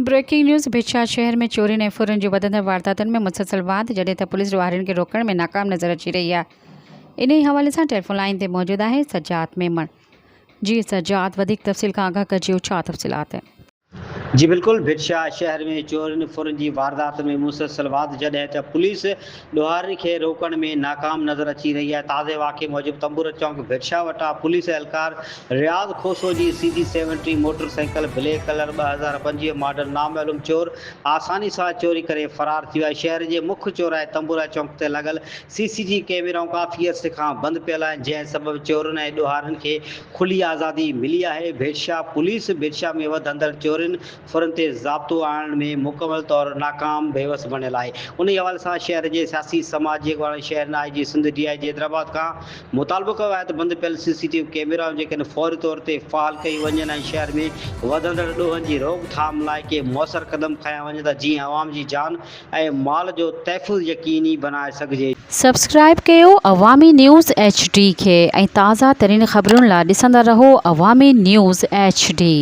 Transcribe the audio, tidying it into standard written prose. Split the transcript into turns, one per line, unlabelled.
Breaking news भिक्षा शहर में चोरी ऐं फुरनि जी वधंदड़ वारदातुनि में मुसलसल वाध जॾहिं त पुलिस ॾोहारियुनि खे रोकण में नाकाम नज़र अची रही आहे। इन ई हवाले सां टेलीफोन लाइन ते मौजूदु आहे सजाद मेमण। जी सजाद, वधीक तफ़सील खां आगाह कजो, छा तफ़सीलात आहिनि?
जी बिल्कुल, भिक्षा शहर में चोरियुनि फुरनि जी वारदात में मुसलसल वाध जॾहिं त पुलिस ॾोहारियुनि खे रोकण में नाकाम नज़र अची रही है। ताज़े वाक़े मूजिब तंबूर चौक भिक्षा वटां पुलिस एहलकार Riaz Khoso ji CD70 motorcycle black colour 2025 model नामालूम चोर आसानी सां चोरी करे फरार थी विया। शहर जे मुख्य चौराहे तंबूरा चौक ते लॻल CCTV कैमराऊं काफ़ी अरसे खां बंदि पियल आहिनि, जंहिं सबबि चोरनि ऐं ॾोहारियुनि खे खुली आज़ादी मिली आहे। भिक्षा पुलिस भिक्षा में वधंदड़ चोरियुनि फुरनि ते ज़ाब्तो आणण में मुकमल तौर नाकाम बेवस बणियल आहे। उन ई हवाले सां शहर जे सियासी समाजी वारे शहर IG सिंध DIG हैदराबाद खां मुतालबो कयो आहे त बंदि पियल CCTV कैमरा जेकॾहिं फौरी तौर ते फ़ाल कई वञनि ऐं शहर में वधंदड़ ॾोहनि जी रोकथाम लाइ के मुअसर क़दम खयां वञनि त जीअं आवाम जी जान ऐं माल जो तहफ़ुज़ यकीनी बनाए सघिजे।
सब्सक्राइब कयो अवामी न्यूज़ HD खे ऐं ताज़ा तरीन ख़बरुनि लाइ ॾिसंदा रहो अवामी न्यूज़ HD।